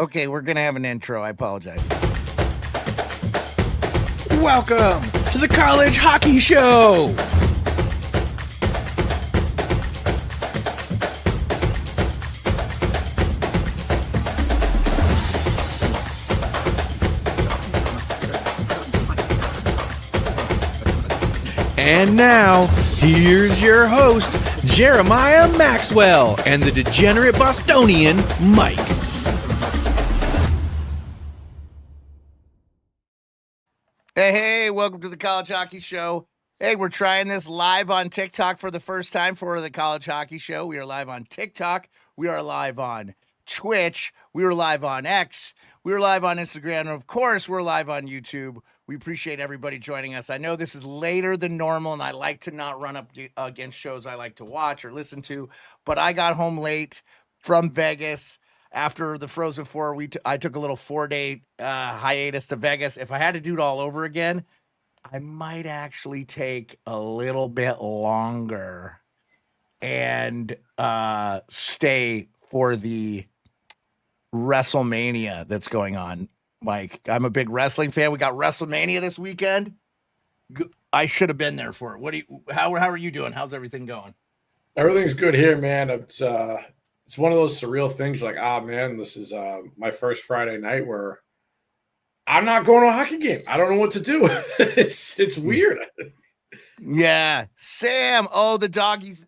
Okay, we're going to have an intro. I apologize. Welcome to the College Hockey Show. And now, here's your host, Jeremiah Maxwell, and the Degenerate Bostonian, Mike. Hey, welcome to the College Hockey Show. Hey, we're trying this live on TikTok for the first time for the College Hockey Show. We are live on TikTok. We are live on Twitch. We are live on X. We are live on Instagram. And of course, we're live on YouTube. We appreciate everybody joining us. I know this is later than normal, and I like to not run up against shows I like to watch or listen to, but I got home late from Vegas after the Frozen Four. I took a little 4-day hiatus to Vegas. If I had to do it all over again, I might actually take a little bit longer and stay for the WrestleMania that's going on. Mike, I'm a big wrestling fan. We got WrestleMania this weekend. I should have been there for it. How are you doing? How's everything going? Everything's good here, man. It's one of those surreal things. You're like, man, this is my first Friday night where I'm not going to a hockey game. I don't know what to do. It's weird. Yeah, Sam. Oh, the dog. He's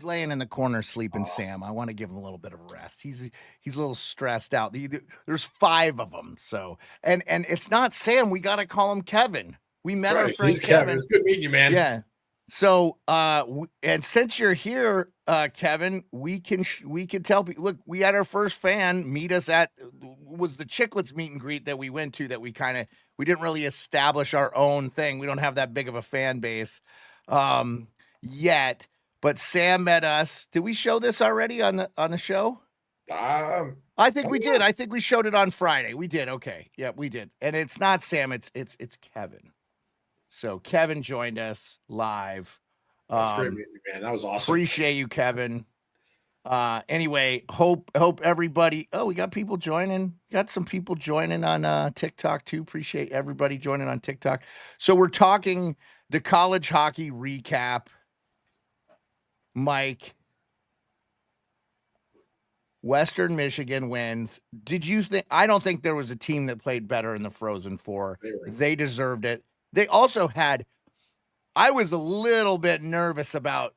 laying in the corner sleeping. Sam, I want to give him a little bit of a rest. He's a little stressed out. There's 5 of them. So and it's not Sam. We got to call him Kevin. We met our friend Kevin. It's good meeting you, man. Yeah. So and since you're here, Kevin, we can tell people. Look, we had our first fan meet us at was the Chicklets meet and greet that we went to. That we didn't really establish our own thing. We don't have that big of a fan base yet. But Sam met us. Did we show this already on the show? I think we did. I think we showed it on Friday. We did. Okay. Yeah, we did. And it's not Sam. It's Kevin. So Kevin joined us live. That's great meeting you, man. That was awesome. Appreciate you, Kevin. Anyway, hope everybody. Oh, we got people joining. Got some people joining on TikTok too. Appreciate everybody joining on TikTok. So we're talking the college hockey recap. Mike, Western Michigan wins. Did you think? I don't think there was a team that played better in the Frozen Four. They deserved it. They also had. I was a little bit nervous about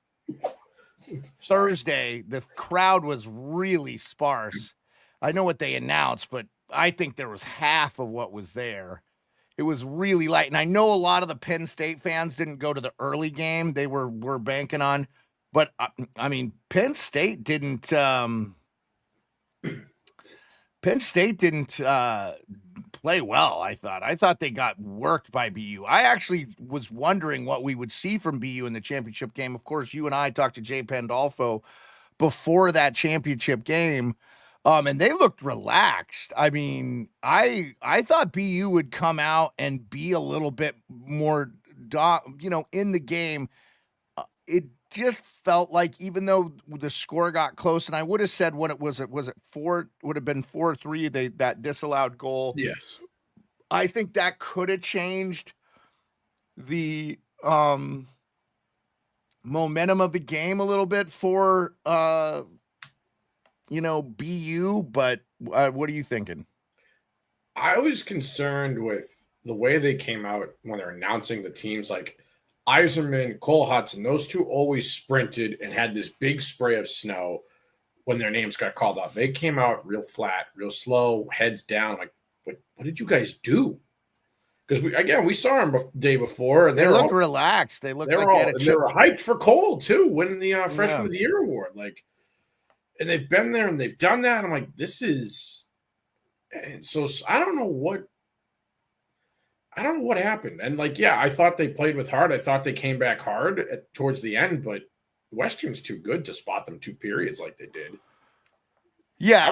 Thursday. The crowd was really sparse. I know what they announced, but I think there was half of what was there. It was really light, and I know a lot of the Penn State fans didn't go to the early game. They were banking on. But, I mean, Penn State didn't play well, I thought. I thought they got worked by BU. I actually was wondering what we would see from BU in the championship game. Of course, you and I talked to Jay Pandolfo before that championship game, and they looked relaxed. I mean, I thought BU would come out and be a little bit more, in the game. It just felt like, even though the score got close, and I would have said what it was. Was it 4? Would have been 4-3. That disallowed goal. Yes, I think that could have changed the momentum of the game a little bit for BU. But what are you thinking? I was concerned with the way they came out when they're announcing the teams, like Iserman, Cole Hudson, those two always sprinted and had this big spray of snow when their names got called out. They came out real flat, real slow, heads down. Like, what did you guys do? Because we saw them the day before. And they looked relaxed. They looked like they were hyped for Cole too, winning the Freshman of the Year award. Like, and they've been there and they've done that. I'm like, this is, and so I don't know what happened. And I thought they played with heart. I thought they came back hard towards the end, but Western's too good to spot them 2 periods like they did. Yeah,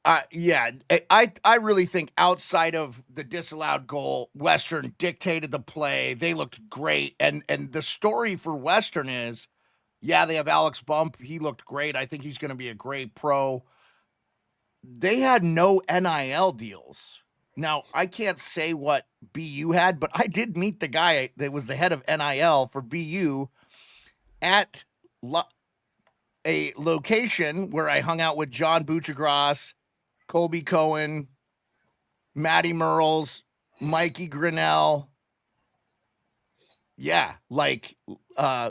I really think outside of the disallowed goal, Western dictated the play. They looked great. And the story for Western is, they have Alex Bump. He looked great. I think he's going to be a great pro. they had no NIL deals. Now, I can't say what BU had, but I did meet the guy that was the head of NIL for BU at a location where I hung out with John Buchagras, Colby Cohen, Matty Merles, Mikey Grinnell. Yeah, like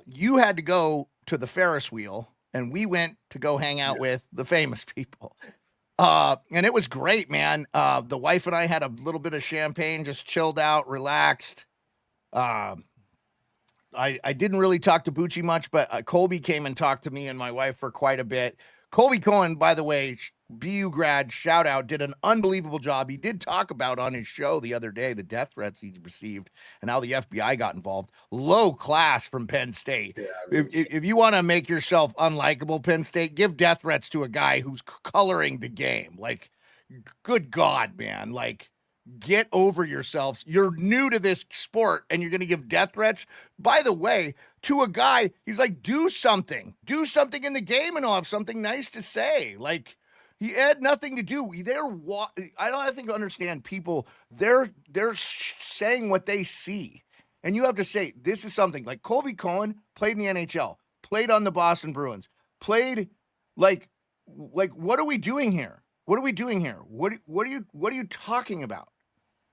you had to go to the Ferris wheel, and we went to go hang out with the famous people. And it was great, man. The wife and I had a little bit of champagne, just chilled out, relaxed. I didn't really talk to Bucci much, but Colby came and talked to me and my wife for quite a bit. Colby Cohen, by the way, BU grad, shout out, did an unbelievable job. He did talk about on his show the other day the death threats he received and how the FBI got involved. Low class from Penn State. Yeah, if you want to make yourself unlikable, Penn State, give death threats to a guy who's coloring the game. Like, good God, man. Like, get over yourselves. You're new to this sport and you're going to give death threats. By the way, to a guy, he's like, do something in the game and I'll have something nice to say. Like, he had nothing to do. I don't think understand people. They're saying what they see. And you have to say, this is something like Colby Cohen played in the NHL, played on the Boston Bruins, played like, what are we doing here? What are we doing here? What are you talking about?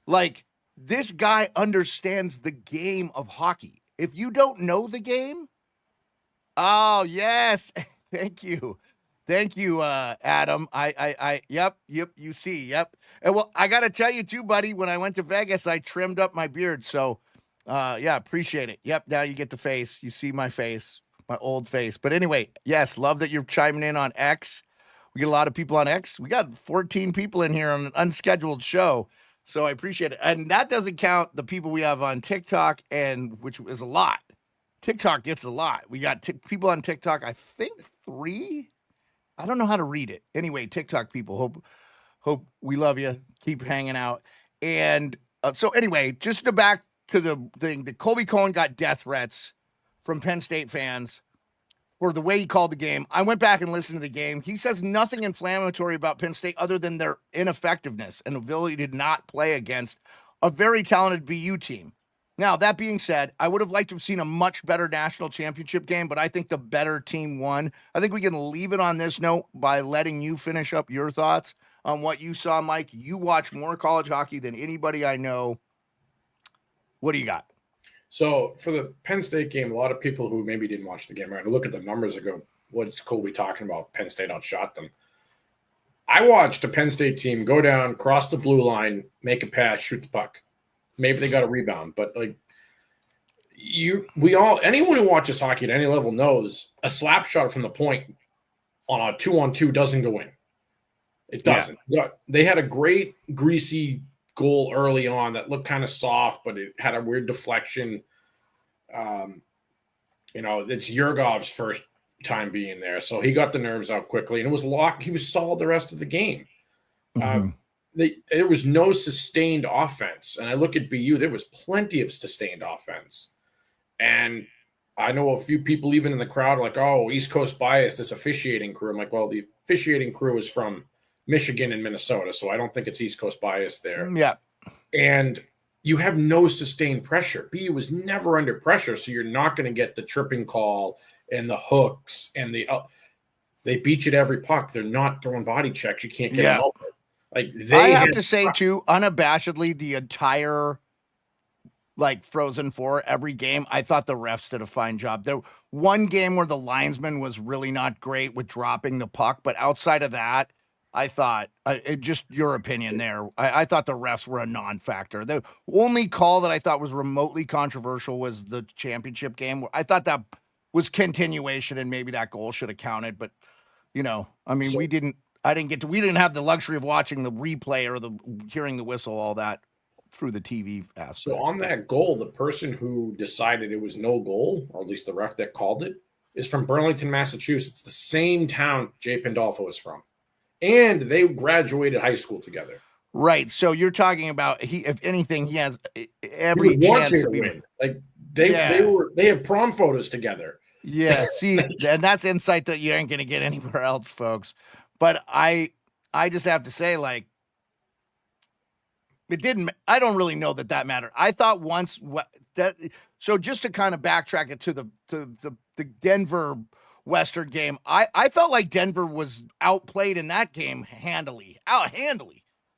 Like, this guy understands the game of hockey. If you don't know the game, oh yes, thank you, Adam. Yep, you see, yep. And well, I gotta tell you too, buddy. When I went to Vegas, I trimmed up my beard, so yeah, appreciate it. Yep, now you get the face. You see my face, my old face. But anyway, yes, love that you're chiming in on X. We get a lot of people on X. We got 14 people in here on an unscheduled show. So I appreciate it. And that doesn't count the people we have on TikTok, and which is a lot. TikTok gets a lot. We got people on TikTok, I think 3. I don't know how to read it. Anyway, TikTok people, hope we love you. Keep hanging out. And so anyway, just to back to the thing, that Colby Cohen got death threats from Penn State fans for the way he called the game. I went back and listened to the game. He says nothing inflammatory about Penn State other than their ineffectiveness and ability to not play against a very talented BU team. Now, that being said, I would have liked to have seen a much better national championship game, but I think the better team won. I think we can leave it on this note by letting you finish up your thoughts on what you saw, Mike. You watch more college hockey than anybody I know. What do you got? So for the Penn State game, a lot of people who maybe didn't watch the game are going to look at the numbers and go, what's Colby talking about? Penn State outshot them. I watched a Penn State team go down, cross the blue line, make a pass, shoot the puck. Maybe they got a rebound, but like anyone who watches hockey at any level knows a slap shot from the point on a 2-on-2 doesn't go in. It doesn't. Yeah. They had a great greasy goal early on that looked kind of soft, but it had a weird deflection. It's Yurgov's first time being there, so he got the nerves out quickly, and it was locked. He was solid the rest of the game. Mm-hmm. There was no sustained offense, and I look at BU. There was plenty of sustained offense, and I know a few people even in the crowd are like, "Oh, East Coast bias, this officiating crew." I'm like, "Well, the officiating crew is from Michigan and Minnesota, so I don't think it's East Coast bias there." Yeah. And you have no sustained pressure. BU was never under pressure, so you're not going to get the tripping call and the hooks and they beat you to every puck. They're not throwing body checks. You can't get them open. Like I have to say too, unabashedly, the entire Frozen Four, every game, I thought the refs did a fine job. There one game where the linesman was really not great with dropping the puck, but outside of that, I thought, just your opinion there, I thought the refs were a non-factor. The only call that I thought was remotely controversial was the championship game. I thought that was continuation and maybe that goal should have counted, but we didn't have the luxury of watching the replay or the hearing the whistle, all that through the TV aspect. So on that goal, the person who decided it was no goal, or at least the ref that called it, is from Burlington, Massachusetts, the same town Jay Pandolfo is from. And they graduated high school together. Right. So you're talking about if anything, he has every chance to win. Like they have prom photos together. Yeah. See, and that's insight that you ain't going to get anywhere else, folks. But I I just have to say, like, it didn't. I don't really know that mattered. I thought once that. So just to kind of backtrack it to the Denver Western game, I felt like Denver was outplayed in that game handily.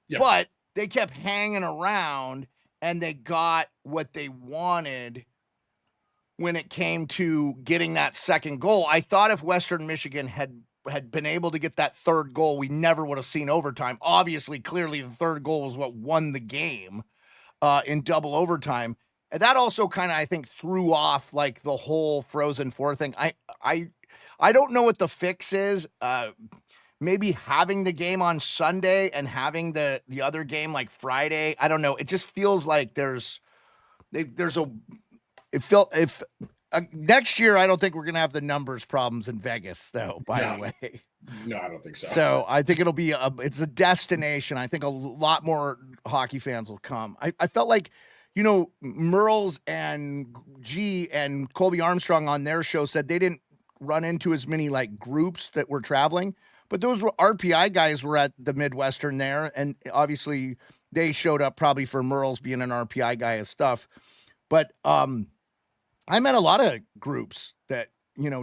Yep. But they kept hanging around and they got what they wanted when it came to getting that second goal. I thought if Western Michigan had been able to get that third goal, we never would have seen overtime. Obviously, clearly the third goal was what won the game in double overtime. And that also kind of, I think, threw off like the whole Frozen Four thing. I don't know what the fix is. Maybe having the game on Sunday and having the other game like Friday. I don't know. It just feels like next year, I don't think we're going to have the numbers problems in Vegas, though, by the way. No, I don't think so. So I think it'll be it's a destination. I think a lot more hockey fans will come. I felt like, Merles and G and Colby Armstrong on their show said they didn't run into as many like groups that were traveling, but those were RPI guys were at the Midwestern there. And obviously they showed up probably for Merles being an RPI guy and stuff. But, I met a lot of groups that,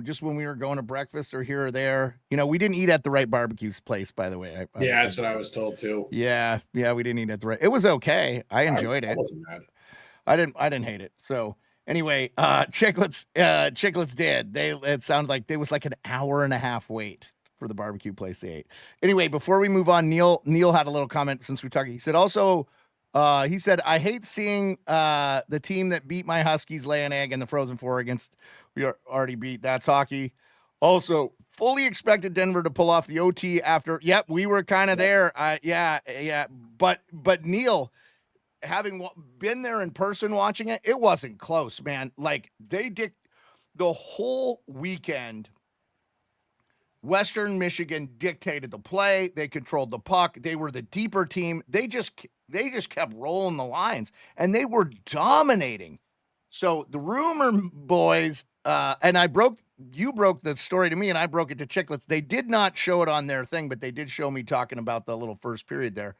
just when we were going to breakfast or here or there, we didn't eat at the right barbecue place, by the way. That's what I was told too. Yeah. We didn't eat at the right. It was okay. I enjoyed it. I wasn't mad. I didn't hate it. So anyway, Chicklets did. It sounded like there was like an hour and a half wait for the barbecue place they ate. Anyway, before we move on, Neil had a little comment since we talked. He said also, he said, I hate seeing the team that beat my Huskies lay an egg in the Frozen Four against we are already beat. That's hockey. Also, fully expected Denver to pull off the OT after. Yep, we were kind of there. Yeah. But Neil, having been there in person watching it, it wasn't close, man. Like they did the whole weekend. Western Michigan dictated the play. They controlled the puck. They were the deeper team. They just kept rolling the lines, and they were dominating. So the rumor boys, and you broke the story to me, and I broke it to Chicklets. They did not show it on their thing, but they did show me talking about the little first period there.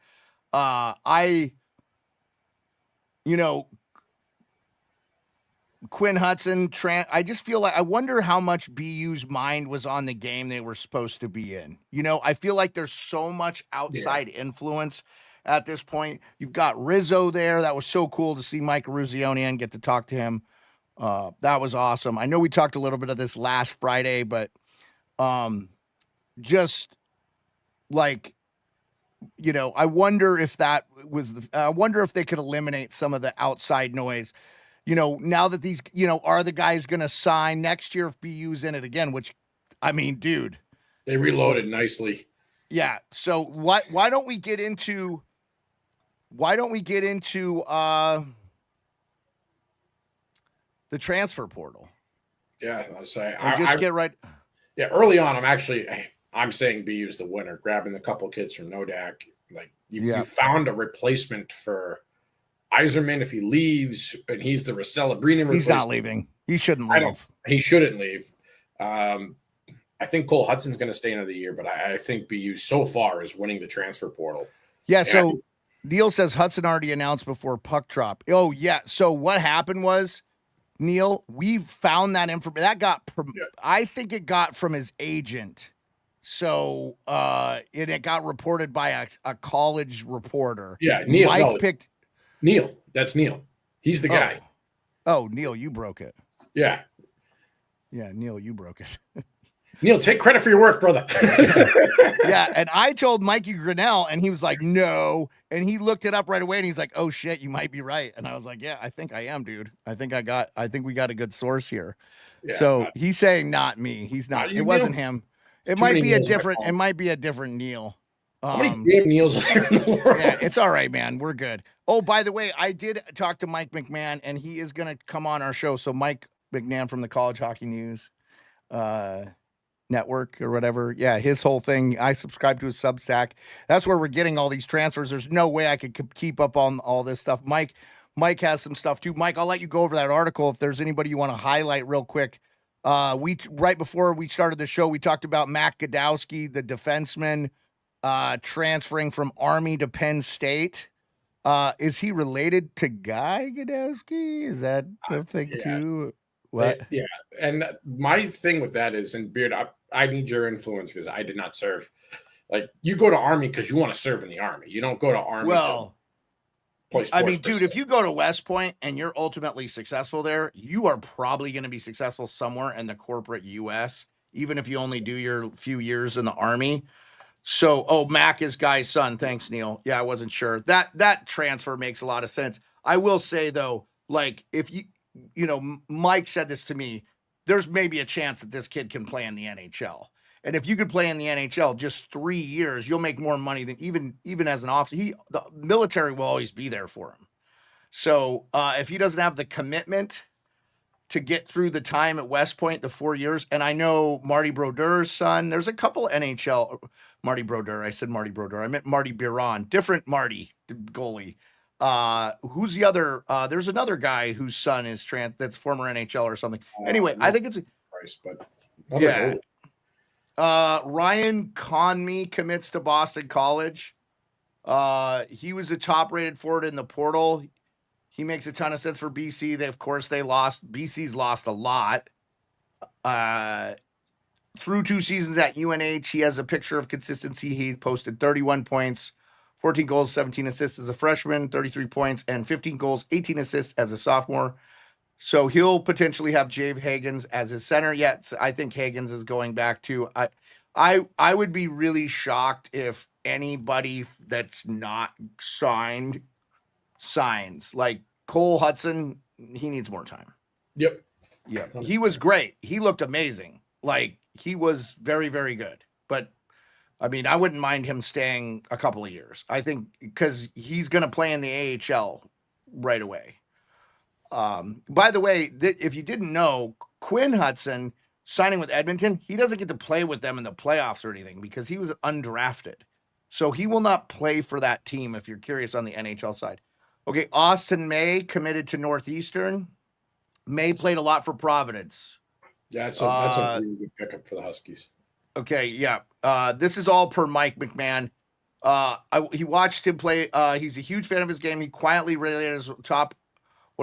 Quinn Hudson, I just feel like I wonder how much BU's mind was on the game they were supposed to be in. I feel like there's so much outside influence at this point. You've got Rizzo there. That was so cool to see Mike Ruzioni and get to talk to him. That was awesome. I know we talked a little bit of this last Friday, but just like, I wonder if that was I wonder if they could eliminate some of the outside noise. Now that these, are the guys going to sign next year if BU's in it again, which, I mean, dude. They reloaded nicely. Yeah. So why don't we get into the transfer portal? Yeah. I'll say. Get right. Yeah. Early on, I'm saying BU's the winner, grabbing a couple kids from Nodak. Like you found a replacement for Iserman if he leaves, and he's the Celebrini. He's not leaving. He shouldn't leave. He shouldn't leave. I think Cole Hudson's going to stay another year, but I think BU so far is winning the transfer portal. Yeah. So Neil says Hudson already announced before puck drop. Oh yeah. So what happened was, Neil, we found that information that got. I think it got from his agent. So it got reported by a college reporter. Yeah, Neil. Mike picked. Neil, that's Neil. He's the guy. Oh, Neil, you broke it. Yeah. Yeah, Neil, you broke it. Neil, take credit for your work, brother. Yeah, and I told Mikey Grinnell, and he was like, no. And he looked it up right away, and he's like, oh, shit, you might be right. And I was like, yeah, I think I am, dude. I think we got a good source here. Yeah, so he's saying not me. He's not. It wasn't him. It might be a different Neil. How many damn Neils are there in the world? Yeah, it's all right, man. We're good. Oh, by the way, I did talk to Mike McMahon, and he is going to come on our show. So Mike McMahon from the College Hockey News Network or whatever. Yeah, his whole thing. I subscribe to his Substack. That's where we're getting all these transfers. There's no way I could keep up on all this stuff. Mike has some stuff too. Mike, I'll let you go over that article if there's anybody you want to highlight real quick. Right before we started the show, we talked about Matt Godowski, the defenseman transferring from Army to Penn State. Is he related to Guy Gadowski? Is that the thing Yeah. too? What? Yeah. And my thing with that is, and Beard, I need your influence because I did not serve. Like, you go to Army because you want to serve in the Army. You don't go to Army to play sports. I mean, dude, if you go to West Point and you're ultimately successful there, you are probably going to be successful somewhere in the corporate U.S., even if you only do your few years in the Army. So, Mac is Guy's son. Thanks, Neil. Yeah, I wasn't sure. That transfer makes a lot of sense. I will say, though, like, if Mike said this to me, there's maybe a chance that this kid can play in the NHL. And if you could play in the NHL just 3 years, you'll make more money than even as an officer. The military will always be there for him. So if he doesn't have the commitment to get through the time at West Point, the 4 years, and I know Marty Brodeur's son, there's a couple NHL, Marty Brodeur, I said Marty Brodeur, I meant Marty Biron, different Marty goalie. Who's the other? There's another guy whose son is that's former NHL or something. Anyway, I think it's yeah. Ryan Conmee commits to Boston College. He was a top-rated forward in the portal. He makes a ton of sense for BC. They lost. BC's lost a lot. Through 2 seasons at UNH, he has a picture of consistency. He posted 31 points, 14 goals, 17 assists as a freshman, 33 points, and 15 goals, 18 assists as a sophomore. So he'll potentially have Jave Hagens as his center. Yet I think Hagens is going back to. I would be really shocked if anybody that's not signed signs. Like Cole Hudson, he needs more time. Yep. He was great. He looked amazing. Like, he was very, very good. But I mean, I wouldn't mind him staying a couple of years. I think because he's going to play in the AHL right away. By the way, if you didn't know, Quinn Hudson signing with Edmonton, he doesn't get to play with them in the playoffs or anything because he was undrafted. So he will not play for that team if you're curious on the NHL side. Okay, Austin May committed to Northeastern. May played a lot for Providence. Yeah, that's a really good pickup for the Huskies. Okay, yeah. This is all per Mike McMahon. He watched him play. He's a huge fan of his game. He quietly rated as one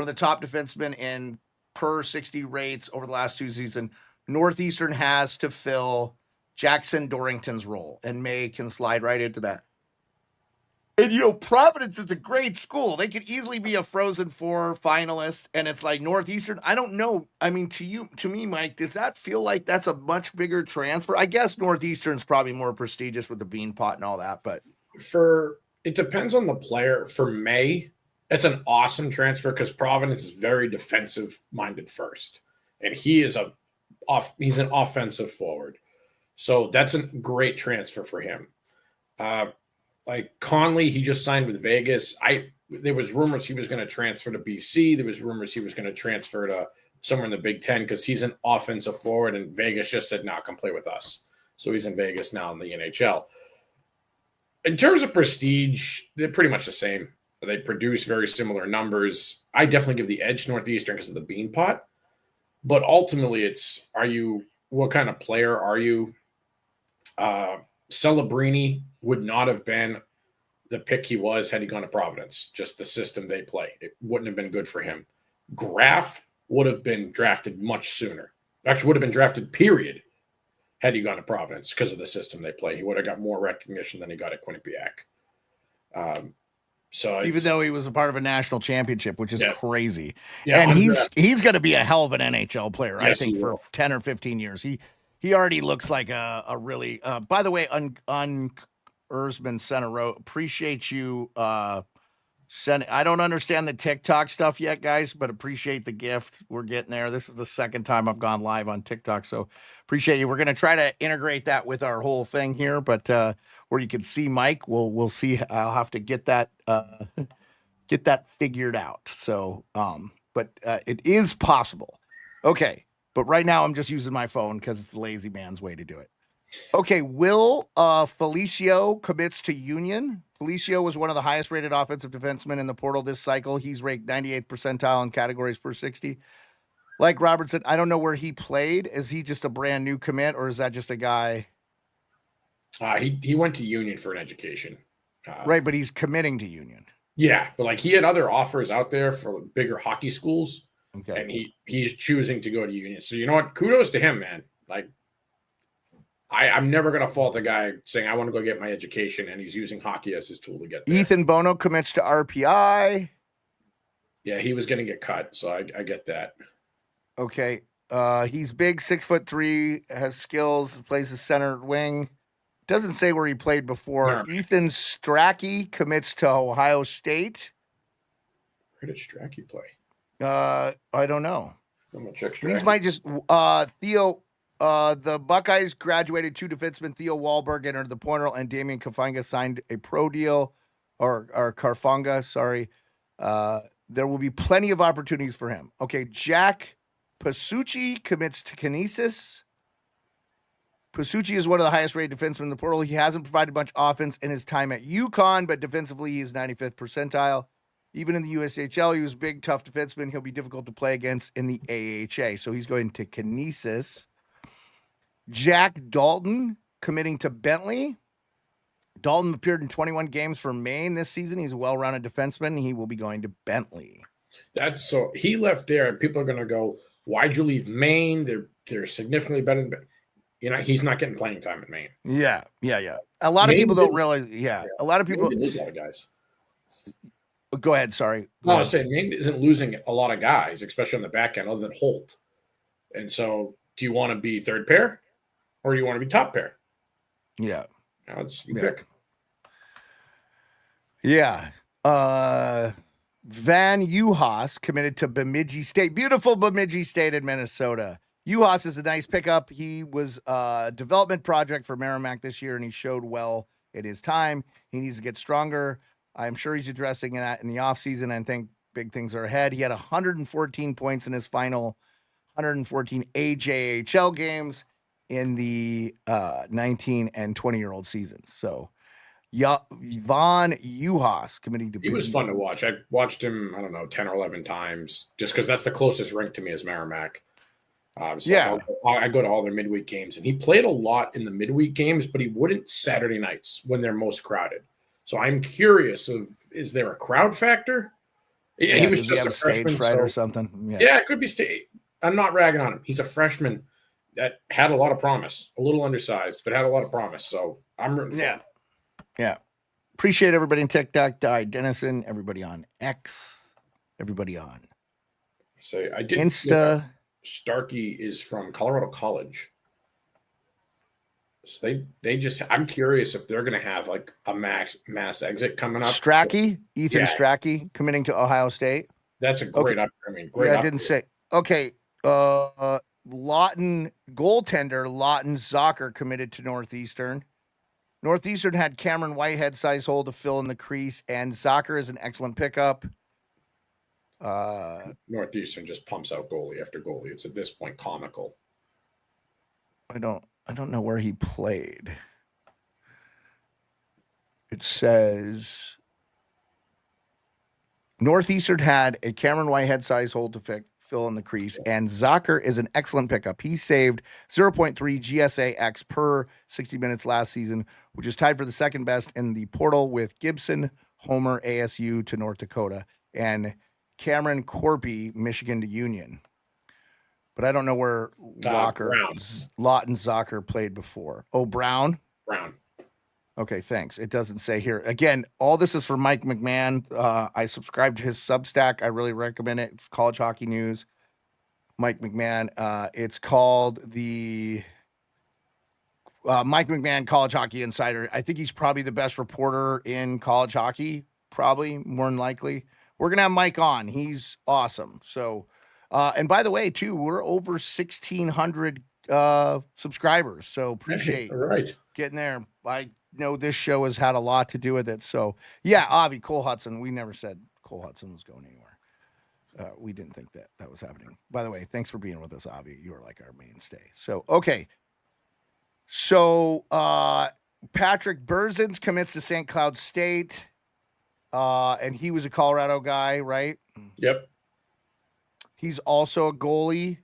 of the top defensemen in per 60 rates over the last 2 seasons. Northeastern has to fill Jackson Dorrington's role, and May can slide right into that. And, Providence is a great school. They could easily be a Frozen Four finalist, and it's like Northeastern. I don't know. I mean, to me, Mike, does that feel like that's a much bigger transfer? I guess Northeastern's probably more prestigious with the Bean Pot and all that, but it depends on the player. For May, it's an awesome transfer because Providence is very defensive-minded first, and he's an offensive forward. So that's a great transfer for him. Like Conley, he just signed with Vegas. There was rumors he was going to transfer to BC. There was rumors he was going to transfer to somewhere in the Big Ten because he's an offensive forward, and Vegas just said, "No, come play with us." So he's in Vegas now in the NHL. In terms of prestige, they're pretty much the same. They produce very similar numbers. I definitely give the edge to Northeastern because of the Bean Pot. But ultimately, what kind of player are you? Celebrini would not have been the pick he was had he gone to Providence, just the system they play. It wouldn't have been good for him. Graf would have been drafted much sooner. Actually, would have been drafted, period, had he gone to Providence because of the system they play. He would have got more recognition than he got at Quinnipiac. So even though he was a part of a national championship, which is crazy. Yeah, and he's going to be a hell of an NHL player, yes, I think, for 10 or 15 years. He already looks like a really by the way, Erzman sent a row. Appreciate you sending. I don't understand the TikTok stuff yet, guys, but appreciate the gift. We're getting there. This is the second time I've gone live on TikTok, so appreciate you. We're gonna try to integrate that with our whole thing here, but where you can see Mike, we'll see. I'll have to get that figured out. So, but it is possible. Okay. But right now, I'm just using my phone because it's the lazy man's way to do it. Okay, Will Felicio commits to Union. Felicio was one of the highest-rated offensive defensemen in the portal this cycle. He's ranked 98th percentile in categories per 60. Like Robertson, I don't know where he played. Is he just a brand new commit, or is that just a guy? He went to Union for an education. Right, but he's committing to Union. Yeah, but like he had other offers out there for bigger hockey schools, Okay. and he's choosing to go to Union. So you know what? Kudos to him, man. Like I'm never gonna fault a guy saying I want to go get my education, and he's using hockey as his tool to get there. Ethan Bono commits to RPI. Yeah, he was gonna get cut, so I get that. Okay. He's big, 6'3", has skills, plays the center wing. Doesn't say where he played before. No. Ethan Strachey commits to Ohio State. Where did Strachey play? I don't know. I'm gonna check Strachey. These might just Theo. The Buckeyes graduated 2 defensemen. Theo Wahlberg entered the portal, and Damian Kafanga signed a pro deal, or Carfanga. Sorry. There will be plenty of opportunities for him. Okay, Jack Pasucci commits to Kinesis. Pasucci is one of the highest rated defensemen in the portal. He hasn't provided much offense in his time at UConn, but defensively he is 95th percentile. Even in the USHL, he was big, tough defenseman. He'll be difficult to play against in the AHA. So he's going to Kinesis. Jack Dalton committing to Bentley. Dalton appeared in 21 games for Maine this season. He's a well-rounded defenseman. He will be going to Bentley. That's so he left there, and people are going to go, "Why'd you leave Maine? They're significantly better than." You know, he's not getting playing time in Maine. Yeah. A lot of people don't realize. Yeah, a lot of people lose a lot of guys. Go ahead. Sorry. No, I was saying Maine isn't losing a lot of guys, especially on the back end, other than Holt. And so, do you want to be third pair, or do you want to be top pair? Yeah. Now you pick. Yeah. Van Uhas committed to Bemidji State. Beautiful Bemidji State in Minnesota. Uhas is a nice pickup. He was a development project for Merrimack this year, and he showed well in his time. He needs to get stronger. I'm sure he's addressing that in the offseason. I think big things are ahead. He had 114 points in his final 114 AJHL games in the 19 and 20-year-old seasons. So, Von Uhas committing to. He was fun to watch. I watched him, 10 or 11 times, just because that's the closest rink to me is Merrimack. I go to all their midweek games, and he played a lot in the midweek games, but he wouldn't Saturday nights when they're most crowded. So I'm curious is there a crowd factor? Yeah, he was just he have a stage fright or something. Yeah, it could be stage. I'm not ragging on him. He's a freshman that had a lot of promise, a little undersized, but had a lot of promise. So I'm rooting for him. Yeah. Appreciate everybody in TikTok, Dennison, everybody on X, everybody on. So I did Insta. Starkey is from Colorado College. So they just I'm curious if they're gonna have like a mass exit coming up. Ethan Strachey committing to Ohio State. That's a great great. I didn't say okay. Lawton goaltender Lawton Zocker committed to Northeastern. Northeastern had Cameron Whitehead size hole to fill in the crease, and Zocker is an excellent pickup. Northeastern just pumps out goalie after goalie. It's at this point comical. I don't know where he played. It says Northeastern had a Cameron Whitehead size hole to fill in the crease, and Zocker is an excellent pickup. He saved 0.3 GSA-X per 60 minutes last season, which is tied for the second best in the portal with Gibson, Homer, ASU to North Dakota, and Cameron Corpy, Michigan to Union. But I don't know where Lawton Zocker played before. Oh, Brown? Brown. Okay, thanks. It doesn't say here. Again, all this is for Mike McMahon. I subscribe to his Substack. I really recommend it. It's College Hockey News. Mike McMahon. It's called the Mike McMahon College Hockey Insider. I think he's probably the best reporter in college hockey, probably, more than likely. We're going to have Mike on. He's awesome. So, and by the way, too, we're over 1,600 subscribers. So appreciate getting there. I know this show has had a lot to do with it. So, yeah, Avi, Cole Hudson. We never said Cole Hudson was going anywhere. We didn't think that was happening. By the way, thanks for being with us, Avi. You are like our mainstay. So, okay. So, Patrick Berzins commits to St. Cloud State. And he was a Colorado guy, right? Yep. He's also a goalie.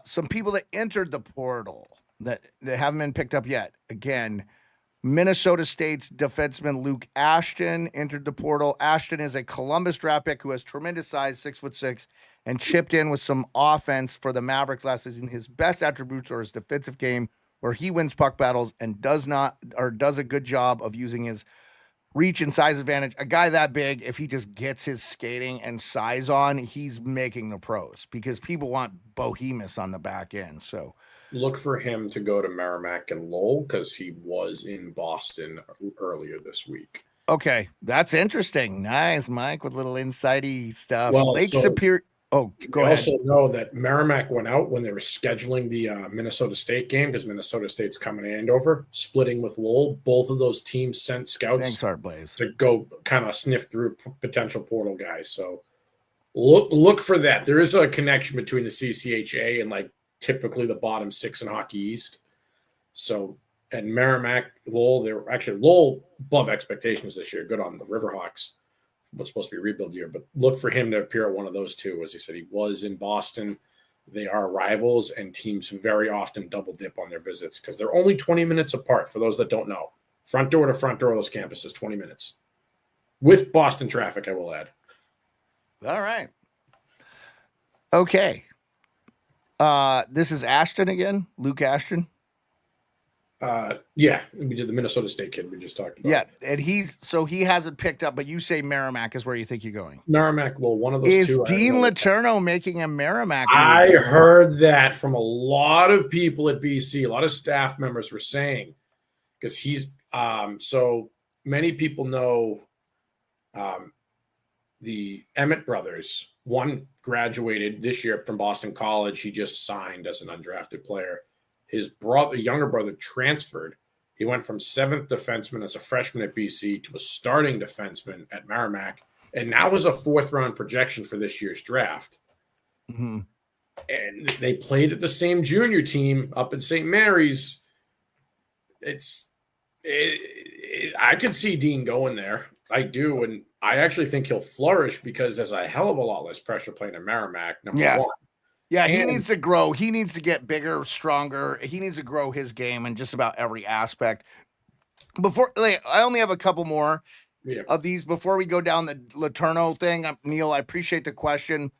Some people that entered the portal. that haven't been picked up yet. Again, Minnesota State's defenseman Luke Ashton entered the portal. Ashton is a Columbus draft pick who has tremendous size, 6'6", and chipped in with some offense for the Mavericks last season. His best attributes are his defensive game, where he wins puck battles and does a good job of using his reach and size advantage. A guy that big, if he just gets his skating and size on, he's making the pros because people want Bohemus on the back end. So look for him to go to Merrimack and Lowell because he was in Boston earlier this week. Okay, that's interesting. Nice, Mike, with little insidey stuff. Well, Lake Superior. Oh, go ahead. Also know that Merrimack went out when they were scheduling the Minnesota State game because Minnesota State's coming to Andover, splitting with Lowell. Both of those teams sent scouts Thanks, Heart Blaze, to go kind of sniff through potential portal guys. So look for that. There is a connection between the CCHA and like typically the bottom six in Hockey East. So at Merrimack, Lowell, they were actually Lowell above expectations this year. Good on the Riverhawks. What's supposed to be a rebuild year, but look for him to appear at one of those two. As he said, he was in Boston. They are rivals, and teams very often double dip on their visits because they're only 20 minutes apart. For those that don't know, front door to front door of those campuses, 20 minutes with Boston traffic. I will add. All right. Okay. This is Ashton again, Luke Ashton. Yeah, we did the Minnesota State kid we just talked about. Yeah, and he hasn't picked up, but you say Merrimack is where you think you're going. Merrimack, Lowell, one of those is two. Is Dean Letourneau making a Merrimack move? I heard that from a lot of people at BC. A lot of staff members were saying because he's so many people know the Emmett brothers. One graduated this year from Boston College. He just signed as an undrafted player. His younger brother transferred. He went from 7th defenseman as a freshman at BC to a starting defenseman at Merrimack, and now is a 4th-round projection for this year's draft. Mm-hmm. And they played at the same junior team up at St. Mary's. I could see Dean going there. I do, and I actually think he'll flourish because there's a hell of a lot less pressure playing at Merrimack, number one. Yeah, he needs to grow. He needs to get bigger, stronger. He needs to grow his game in just about every aspect. I only have a couple more of these before we go down the Letourneau thing. Neil, I appreciate the question.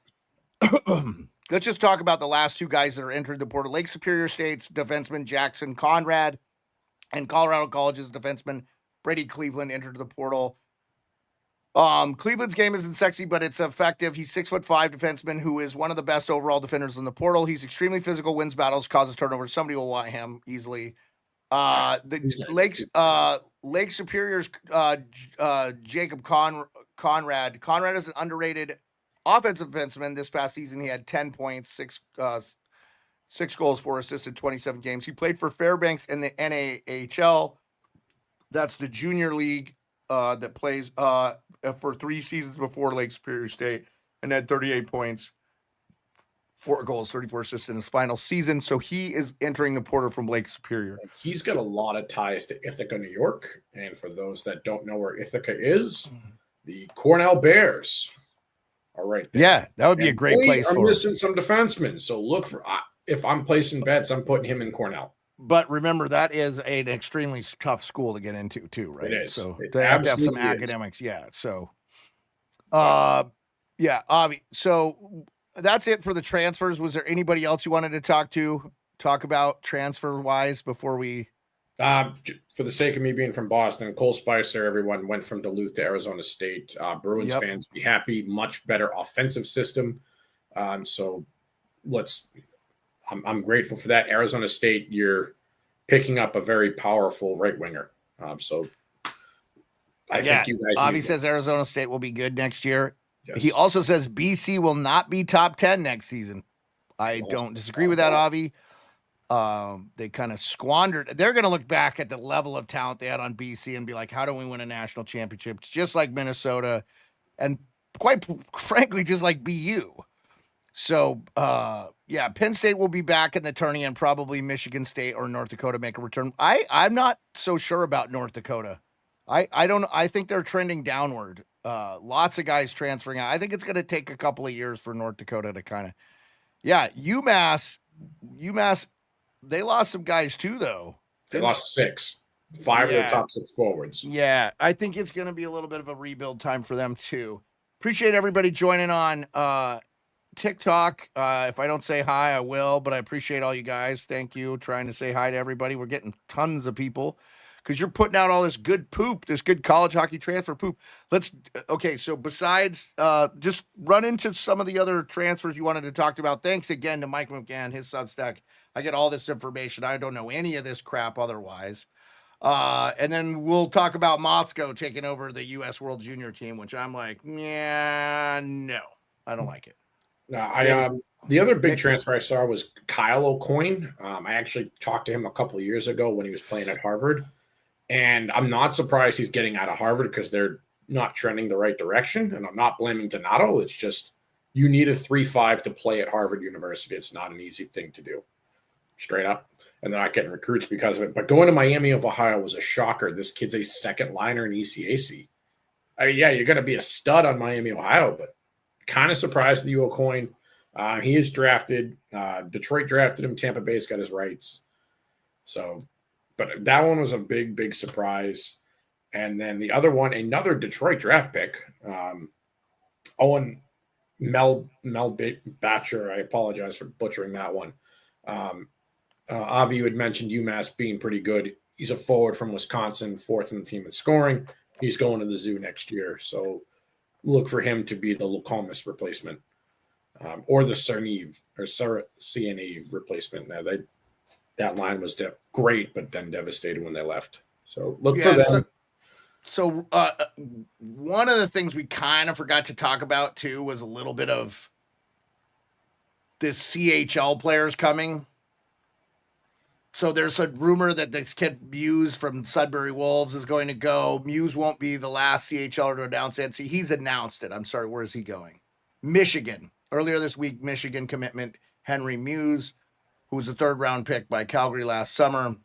Let's just talk about the last two guys that are entered the portal. Lake Superior State's defenseman Jackson Conrad and Colorado College's defenseman Brady Cleveland entered the portal. Cleveland's game isn't sexy, but it's effective. He's 6'5" defenseman who is one of the best overall defenders in the portal. He's extremely physical, wins battles, causes turnovers. Somebody will want him easily. Lake Superior's Jacob Conrad. Conrad is an underrated offensive defenseman. This past season, he had 10 points, six goals, 4 assists in 27 games. He played for Fairbanks in the NAHL. That's the junior league that plays for 3 seasons before Lake Superior State, and had 38 points, 4 goals, 34 assists in his final season. So he is entering the portal from Lake Superior. He's got a lot of ties to Ithaca, New York. And for those that don't know where Ithaca is, the Cornell Bears are right there. Yeah, that would be a great place for him. I'm missing some defensemen. So look for, if I'm placing bets, I'm putting him in Cornell. But remember, that is an extremely tough school to get into, too, right? It is. So they have to have some academics. Yeah. So, Avi. So that's it for the transfers. Was there anybody else you wanted to talk about transfer wise before we? For the sake of me being from Boston, Cole Spicer, everyone went from Duluth to Arizona State. Bruins fans be happy. Much better offensive system. So I'm grateful for that. Arizona State, you're picking up a very powerful right winger. So I think you guys. Avi says Arizona State will be good next year. Yes. He also says BC will not be top 10 next season. I don't disagree with that, Avi. They kind of squandered. They're going to look back at the level of talent they had on BC and be like, how do we win a national championship? It's just like Minnesota and quite frankly, just like BU. So, Penn State will be back in the tourney and probably Michigan State or North Dakota make a return. I'm not so sure about North Dakota. I don't know. I think they're trending downward. Lots of guys transferring out. I think it's going to take a couple of years for North Dakota to kind of, UMass they lost some guys too, though. They lost 6. 5 of the top 6 forwards. Yeah, I think it's going to be a little bit of a rebuild time for them too. Appreciate everybody joining on TikTok. If I don't say hi, I will, but I appreciate all you guys. Thank you. Trying to say hi to everybody. We're getting tons of people because you're putting out all this good poop, this good college hockey transfer poop. Okay, so besides, just run into some of the other transfers you wanted to talk about. Thanks again to Mike McGann, his Substack. I get all this information. I don't know any of this crap otherwise. And then we'll talk about Motzko taking over the U.S. World Junior team, which I'm like, yeah, no, I don't like it. The other big transfer I saw was Kyle O'Coin. I actually talked to him a couple of years ago when he was playing at Harvard, and I'm not surprised he's getting out of Harvard because they're not trending the right direction. And I'm not blaming Donato. It's just you need a 3.5 to play at Harvard University. It's not an easy thing to do. Straight up, and they're not getting recruits because of it. But going to Miami of Ohio was a shocker. This kid's a second liner in ECAC. I mean, yeah, you're going to be a stud on Miami, Ohio, but kind of surprised that you O'Coin. He is drafted. Detroit drafted him. Tampa Bay's got his rights. So, but that one was a big, big surprise. And then the other one, another Detroit draft pick, Owen Batcher. I apologize for butchering that one. Avi, you had mentioned UMass being pretty good. He's a forward from Wisconsin, 4th in the team in scoring. He's going to the zoo next year, so look for him to be the Lukomis replacement, or the Cernive or Cianive replacement. Now that line was great, but then devastated when they left. So look for them. So one of the things we kind of forgot to talk about too was a little bit of this CHL players coming. So there's a rumor that this kid Muse from Sudbury Wolves is going to go. Muse won't be the last CHL to announce it. See, he's announced it. I'm sorry, where is he going? Michigan. Earlier this week, Michigan commitment Henry Muse, who was a 3rd-round pick by Calgary last summer.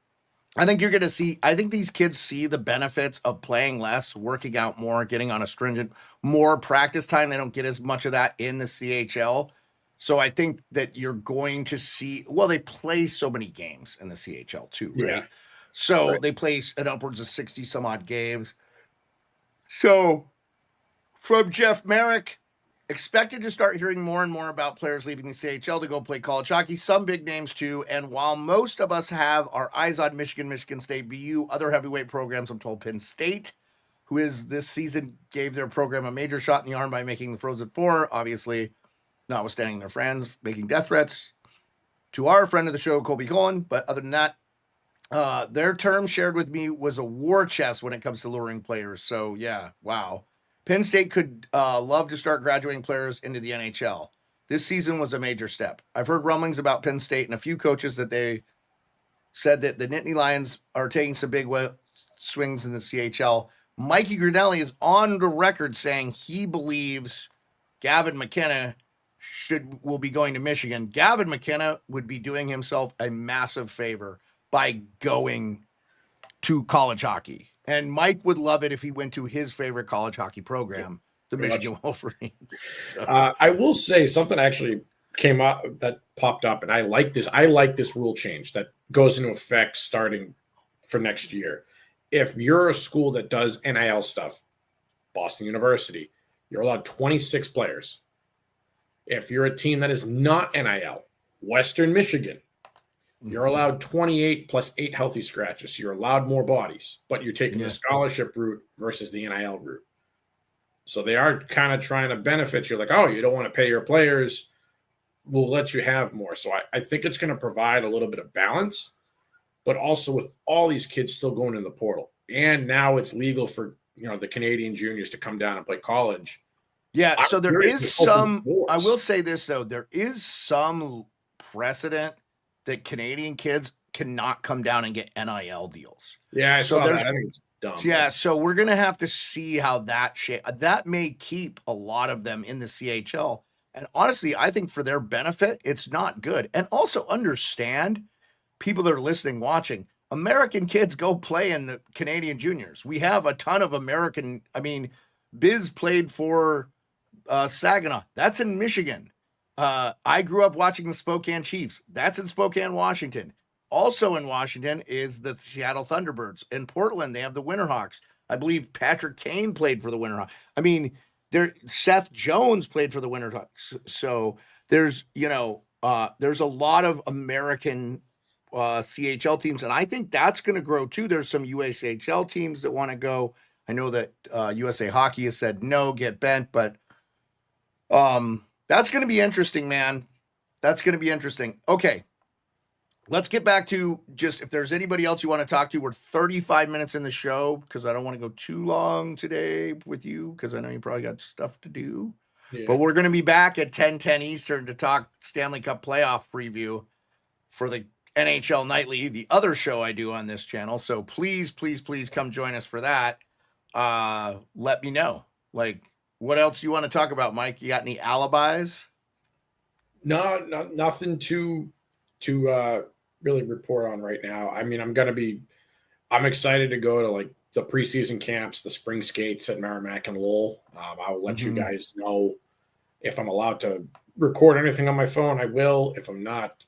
I think you're going to see, I think these kids see the benefits of playing less, working out more, getting on a stringent, more practice time. They don't get as much of that in the CHL. So I think that you're going to see, well, they play so many games in the CHL too, right? Yeah. So they play an upwards of 60 some odd games. So from Jeff Merrick, expected to start hearing more and more about players leaving the CHL to go play college hockey, some big names too. And while most of us have our eyes on Michigan, Michigan State, BU, other heavyweight programs, I'm told Penn State, who is this season gave their program a major shot in the arm by making the Frozen Four, obviously, notwithstanding their friends making death threats to our friend of the show, Colby Cullen. But other than that, their term shared with me was a war chest when it comes to luring players. So yeah, wow. Penn State could love to start graduating players into the NHL. This season was a major step. I've heard rumblings about Penn State and a few coaches that they said that the Nittany Lions are taking some big swings in the CHL. Mikey Grinelli is on the record saying he believes Gavin McKenna will be going to Michigan. Gavin McKenna would be doing himself a massive favor by going to college hockey. And Mike would love it if he went to his favorite college hockey program, the Michigan Wolverines. So. I will say something actually came up that popped up, and I like this. I like this rule change that goes into effect starting for next year. If you're a school that does NIL stuff, Boston University, you're allowed 26 players. If you're a team that is not NIL, Western Michigan, you're allowed 28 plus 8 healthy scratches. So you're allowed more bodies, but you're taking the scholarship route versus the NIL route. So they are kind of trying to benefit you. Like, oh, you don't want to pay your players. We'll let you have more. So I think it's going to provide a little bit of balance, but also with all these kids still going in the portal. And now it's legal for, the Canadian juniors to come down and play college. Yeah, so there is some – I will say this, though. There is some precedent that Canadian kids cannot come down and get NIL deals. Yeah, I saw that. I think it's dumb. Yeah, so we're going to have to see how that may keep a lot of them in the CHL. And honestly, I think for their benefit, it's not good. And also understand, people that are listening, watching, American kids go play in the Canadian juniors. We have a ton of American – I mean, Biz played for – Saginaw, that's in Michigan. I grew up watching the Spokane Chiefs. That's in Spokane, Washington. Also in Washington is the Seattle Thunderbirds. In Portland, they have the Winterhawks. I believe Patrick Kane played for the Winterhawks. I mean, Seth Jones played for the Winterhawks. So there's there's a lot of American CHL teams, and I think that's going to grow too. There's some USHL teams that want to go. I know that USA Hockey has said no, get bent, but that's going to be interesting, man. That's going to be interesting. Okay. Let's get back to just if there's anybody else you want to talk to. We're 35 minutes in the show because I don't want to go too long today with you because I know you probably got stuff to do. Yeah. But we're going to be back at 10:10 Eastern to talk Stanley Cup playoff preview for the NHL Nightly, the other show I do on this channel. So please, please, please come join us for that. Let me know. Like, what else do you want to talk about, Mike? You got any alibis? No, nothing to really report on right now. I mean, I'm excited to go to like the preseason camps, the spring skates at Merrimack and Lowell. I'll let you guys know if I'm allowed to record anything on my phone. I will. If I'm not,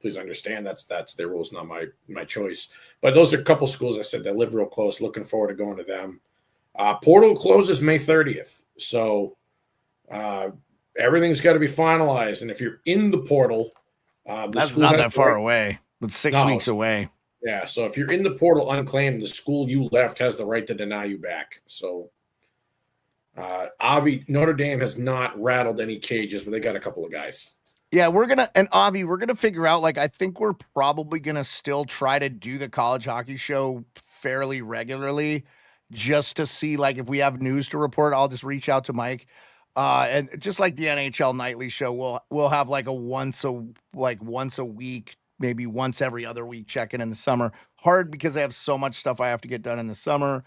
please understand that's their rules, not my choice. But those are a couple schools I said that live real close. Looking forward to going to them. Portal closes May 30th, so everything's got to be finalized. And if you're in the portal, that's not that far away. It's 6 weeks away. Yeah, so if you're in the portal unclaimed, the school you left has the right to deny you back. So, Notre Dame has not rattled any cages, but they got a couple of guys. Yeah, we're going to figure out, like, I think we're probably going to still try to do the college hockey show fairly regularly just to see, like, if we have news to report, I'll just reach out to Mike. And just like the NHL Nightly show, we'll have like once a week, maybe once every other week check-in in the summer. Hard because I have so much stuff I have to get done in the summer.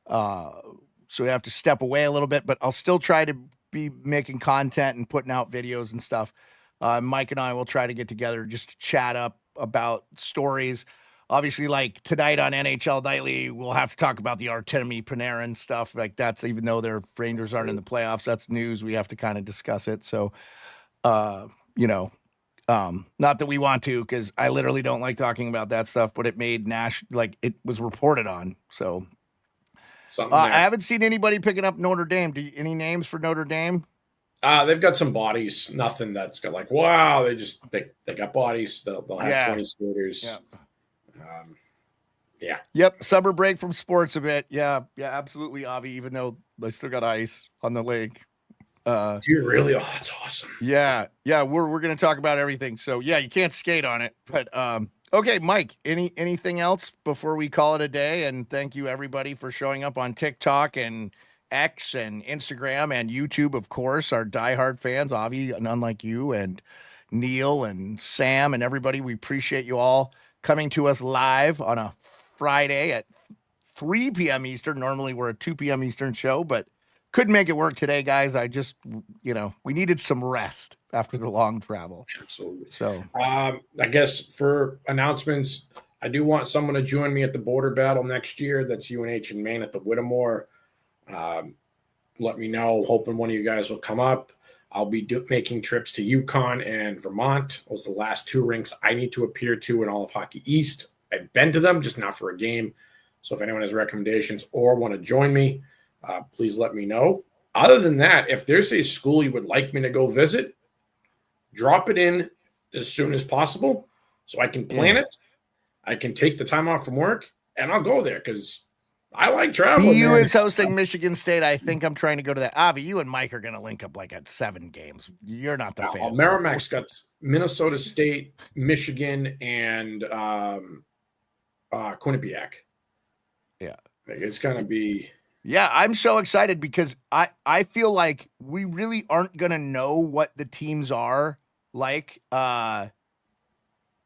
So we have to step away a little bit, but I'll still try to be making content and putting out videos and stuff. Mike and I will try to get together just to chat up about stories. Obviously, like tonight on NHL Nightly, we'll have to talk about the Artemi Panarin stuff. Like that's, even though their Rangers aren't in the playoffs, that's news. We have to kind of discuss it. So, not that we want to, because I literally don't like talking about that stuff, but it made it was reported on. So I haven't seen anybody picking up Notre Dame. Any names for Notre Dame? They've got some bodies. Nothing that's got like, wow, they got bodies. They'll have 20 skaters. Yeah. Yeah. Yep. Summer break from sports a bit. Yeah. Yeah, absolutely, Avi, even though they still got ice on the lake. Do you really? Oh, that's awesome. Yeah. Yeah. We're going to talk about everything. So yeah, you can't skate on it, but, okay, Mike, anything else before we call it a day? And thank you everybody for showing up on TikTok and X and Instagram and YouTube. Of course, our diehard fans, Avi, none like you, and Neil and Sam and everybody. We appreciate you all coming to us live on a Friday at 3 p.m. Eastern. Normally we're a 2 p.m. Eastern show, but couldn't make it work today, guys. I just, we needed some rest after the long travel. Absolutely. So, I guess for announcements, I do want someone to join me at the border battle next year. That's UNH in Maine at the Whittemore. Let me know. Hoping one of you guys will come up. I'll be making trips to Yukon and Vermont. Those are the last two rinks I need to appear to in all of Hockey East. I've been to them, just not for a game. So if anyone has recommendations or want to join me, please let me know. Other than that, if there's a school you would like me to go visit, drop it in as soon as possible so I can plan it. I can take the time off from work, and I'll go there because I like traveling. BU is hosting Michigan State. I think I'm trying to go to that. Avi, you and Mike are going to link up like at 7 games. You're not the fan. Merrimack's got Minnesota State, Michigan, and Quinnipiac. Yeah. It's going to be... Yeah, I'm so excited because I feel like we really aren't going to know what the teams are like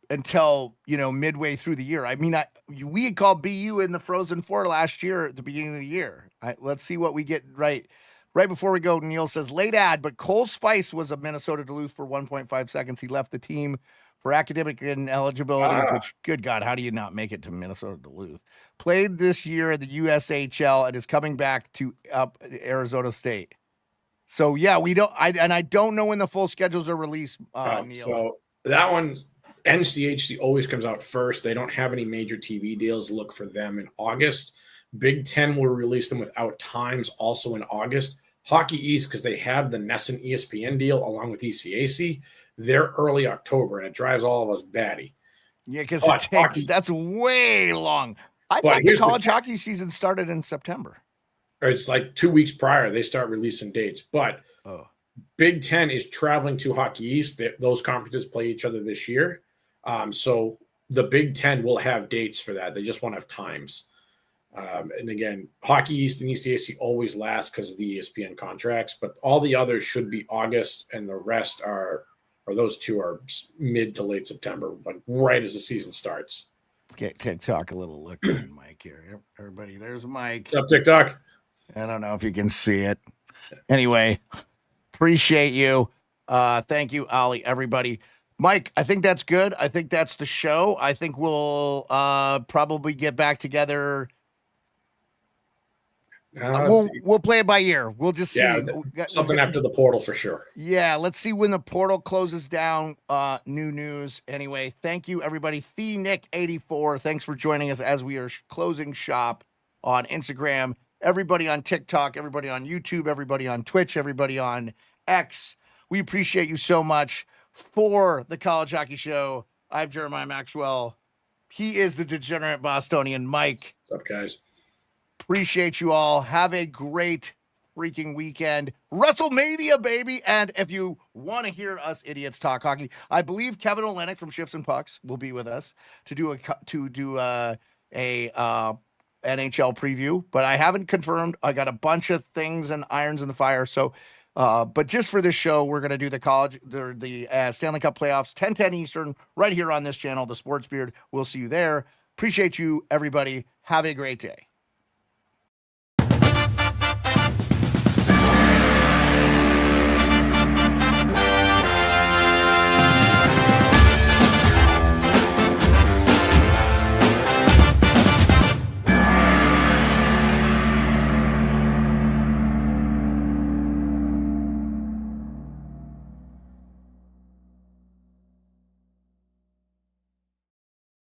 until, midway through the year. I mean, we had called BU in the Frozen Four last year at the beginning of the year. Let's see what we get right. Right before we go, Neil says, late ad, but Cole Spice was a Minnesota Duluth for 1.5 seconds. He left the team for academic ineligibility, which, good God, how do you not make it to Minnesota Duluth? Played this year at the USHL and is coming back to Arizona State. So, yeah, I don't know when the full schedules are released, Neil. So that one, NCHC always comes out first. They don't have any major TV deals. Look for them in August. Big Ten will release them without times also in August. Hockey East, because they have the NESN ESPN deal along with ECAC, they're early October, and it drives all of us batty. Yeah, because it takes that's way long. I thought the college hockey season started in September. It's like 2 weeks prior they start releasing dates. But Big Ten is traveling to Hockey East. Those conferences play each other this year. So the Big Ten will have dates for that. They just won't have times. And again, Hockey East and ECAC always last because of the ESPN contracts, but all the others should be August, and the rest are, or those two are mid to late September, like right as the season starts. Let's get TikTok a little look at Mike here. Everybody, there's Mike. What's up, TikTok? I don't know if you can see it. Anyway, appreciate you. Thank you, Ollie, everybody. Mike, I think that's good. I think that's the show. I think we'll probably get back together. We'll play it by ear. We'll just see something after the portal for sure. Yeah, let's see when the portal closes down. New news. Anyway, thank you, everybody. TheNick84, thanks for joining us as we are closing shop on Instagram. Everybody on TikTok, everybody on YouTube, everybody on Twitch, everybody on X. We appreciate you so much. For the College Hockey Show, I'm Jeremiah Maxwell. He is the Degenerate Bostonian. Mike. What's up, guys? Appreciate you all. Have a great freaking weekend. WrestleMania, baby. And if you want to hear us idiots talk hockey, I believe Kevin Olenek from Shifts and Pucks will be with us to do a NHL preview, but I haven't confirmed. I got a bunch of things and irons in the fire. So, but just for this show, we're going to do the Stanley Cup playoffs, 10:10 Eastern, right here on this channel, The Sports Beard. We'll see you there. Appreciate you, everybody. Have a great day.